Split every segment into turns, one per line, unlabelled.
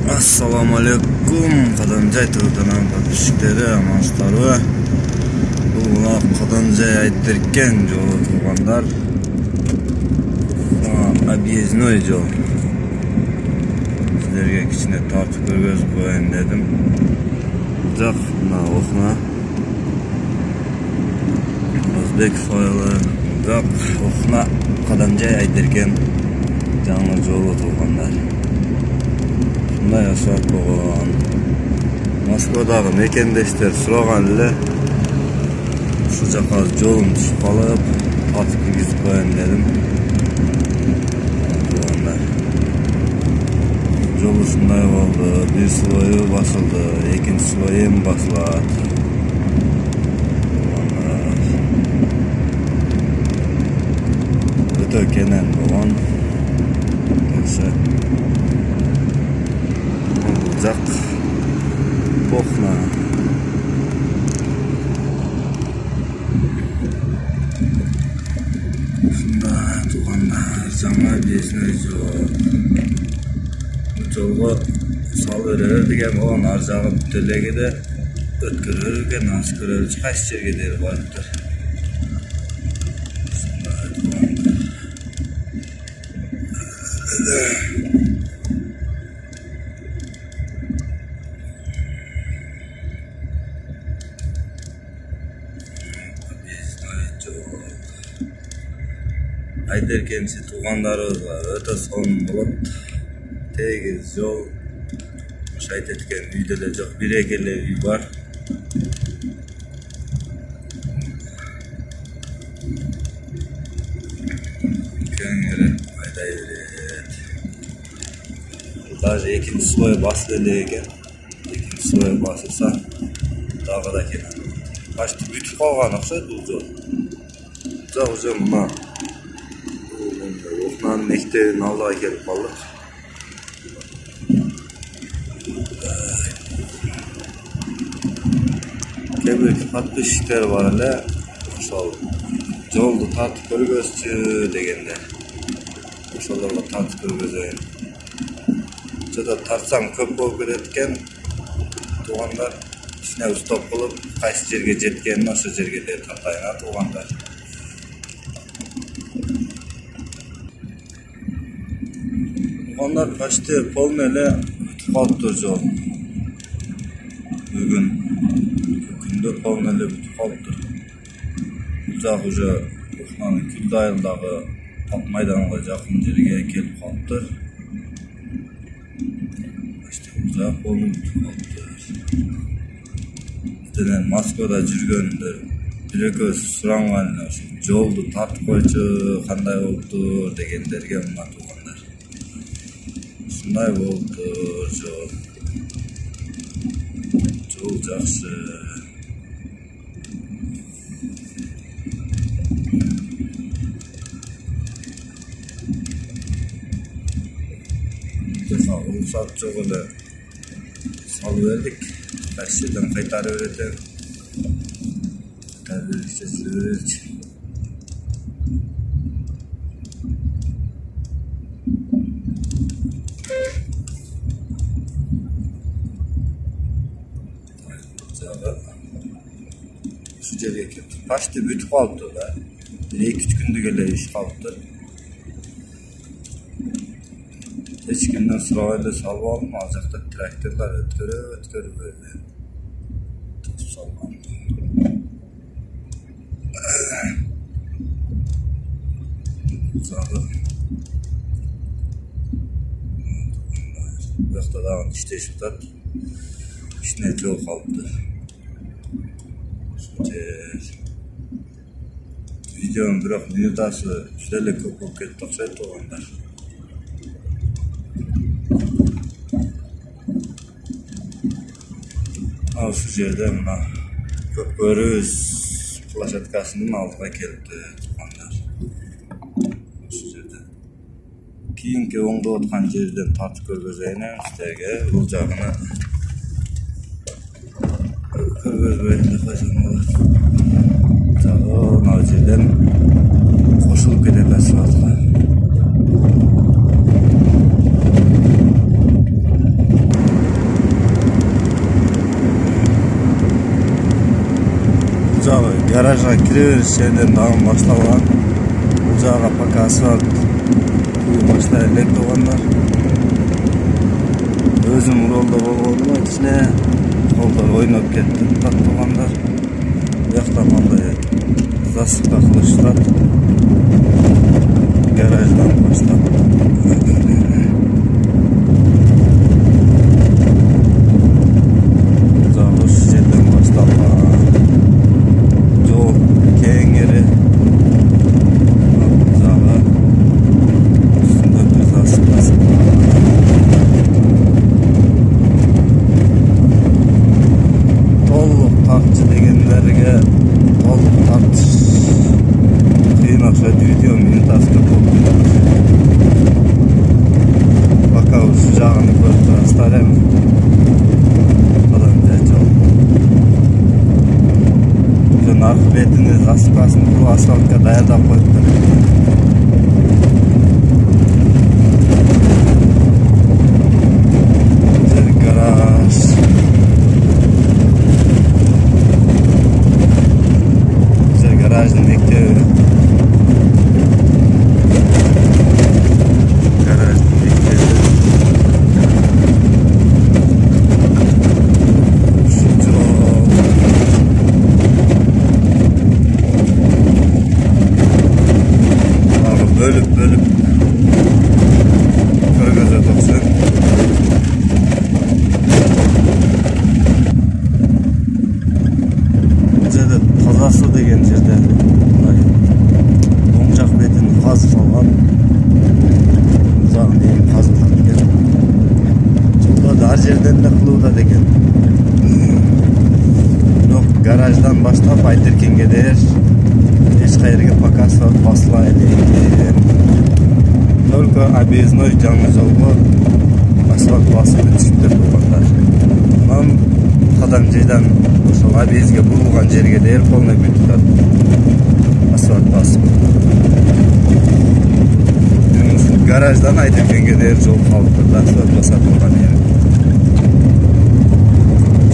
Assalamu alaikum. Qadamjay turdinan подписчиктери, амансыздарбы? Бул мына Qadamjay айттыркен жолу тургандар. Объездной жол. Силерге кичине тартып көргөзүп коеюн дедим. Жак мына окуна. Өзбек файлы. Жак окуна Qadamjay айттыркен жаңы жолу тургандар. Мындай асфальт болгон. Москвадагы мекендештер сураган эле. Ушул жака жолум түшүп калып, атып киргизип коеюн дедим. Жол ушундай болду. Бир слою басылды, экинчи слою эми басылат. Өтө кенен болгон. Жак окна. Ушунда туугандар жаңы объездной жол. Жолго салып берер деген болгон, ар жагы бүт элегиде өткөрөр экен, аш көрөр, кайсы жерге дейт барыптыр. Айдеркенчи туугандарыбызга өтө сонун болот. Тегиз жол. Шайт эткен үйдө эле жок, бир экеле үй бар. Кеңири айдай берет. Даже экинчи слой басып эле экен. Экинчи слой басылса дагы да кенен. Почти бүтүп калган окшойт бул жол. Жок уже мына окнанын мектебинин алдыга келип калдык. Кээ бир подписчиктер бар эле, ошол жолду тартып көргөзчү дегенде. Ошолорго тартып көргөзөйүн. Жада тартсаң көп болуп кетет экен. Туугандар кичине стоп кылып, кайсы жерге жеткенин ошол жерге де тартайын туугандар. Onlar почти полный эле бүтүп калыптыр жол. Бүгүн күндө полный эле бүтүп калыптыр. Бул жак уже Окнанын Күлдү айылдагы ак майданга жакын жерге келип калыптыр. Почти бул жак полный бүтүп калыптыр. Бизден Москвада жүргөндө бир экөөсү суранган эле, жолду тартып койчу, кандай болуптур дегендерге мына туугандар. Ушундай болду жол. Жол жакшы. Жаса уруксат жок эле салып бердик. Кайсы жерден кайтарып берет. Кайтарып жүрөбүрөт. Şu жерге келип, почти бүтүп калыптыр да. 2-3 күндүк эле иш калыптыр. Эч кимден сурабай эле салып алдым, ал жакта тракторлор өткөрүп берди. Тосуп салган. Жагы. Бакта дагы иштешип атат. Кичине жол калыптыр. Видеонун бирок минутасы juda эле көп болуп кетти окшойт туугандар. Ушул жерде мына көкбөрүз площадкасынын алдыга келипти туугандар. Ушул жерде кийинки оңдоп аткан жерден тартып көргөзөйүн силерге. Бул жагына көргөзбөйүн деп койсом болот. Мына жерден кошулуп кетет асфальтка. garajga kireberiş yerden dağın başlagan. Bu jaga paka asfalt başta elek doğanlar. Özüm rolda bolğonuma içine kollar oynap ketdi. Tak doğanlar. Yaktamanda zasıpta kılıçlar. Garajdan başlap. Zağış yerden başlap. Yol kengeri. Zağa üstünde bir zasıptası. Tolluk takçı degenlerge tolluk takçı kıyınaksa video mintasında topluyor. Bakalım şu jağını görüp astar hem falan derece oldu. Şu narkı betini zasıpasını bu asfaltka dayada koydular. Garajın bekliyor. Garajın bekliyor. Şu abi bölüp göze toksun. Bizde tazası degen yerde Oncak betini kazıp algan uzağın deyin kazıp degen Çolda da her yerden de kılıvda degen Yok garajdan başlap Aytırken'e der Eş kayırga paka asfalt basıla edeyken Только объездной canlı жолго asfalt basıp çıktır doğanlar Nam Kadamcı'dan ошол объездге бурулган жерге дейер полный бүтүп асфальт басып. Garajdan Aytыркенге дейер жол калып турду, асфальт басат турган эми.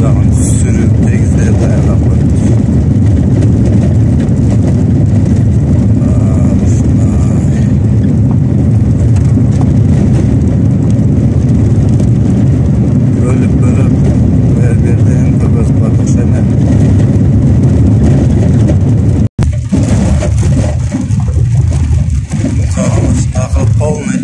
Жагын сүрүп тегиздеп даярдап койду. Полный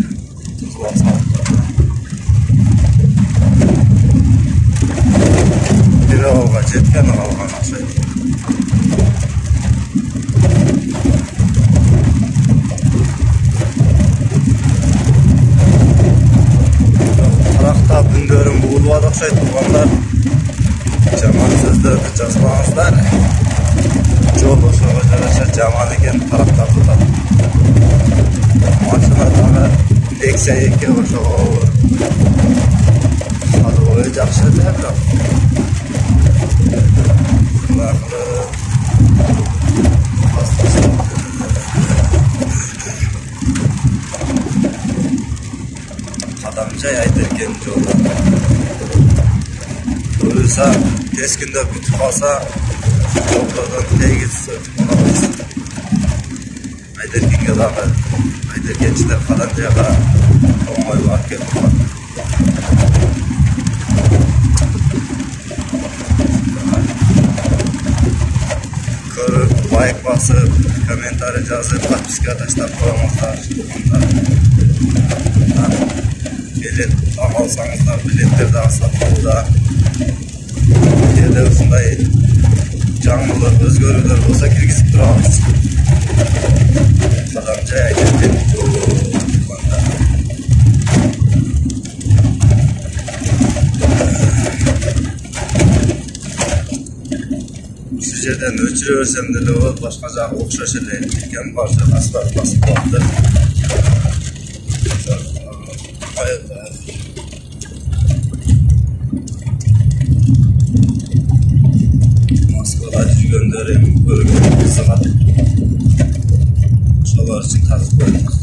bir avga жеткен алган окшойт. Таракта күндөрүм бугулуп окшойт туугандар. Жаман сөздөрдү жазбаңыздар. Жол ошого жараша жаман экен тарактап турат. Машинадагы лексия эки ошого ой жакшы эле бирок Kadamcı Aytыркен жолу буюрса тез күндө бүтүп калса жолдордон тегиз Aytыркенге дагы Aytыркенчилер Kadamcыга оңой барып келип калат. Көрүп, лайк басып, комментарий жазып, подписка таштап коюңуздар. Билет алсаңыздар, билеттер дагы сатылууда. Эгерде ушундай жаңылык, өзгөрүүлөр болсо киргизип турабыз. Kadamcı Aytыркен жолу Şu yerden öçüre versem de bolot, başka jagı okşoş ele eкен бар жер асфальт басып калды. Москвада жүргөндөр эми көргөн кызыгат. Ошолор үчүн тартып коюлат.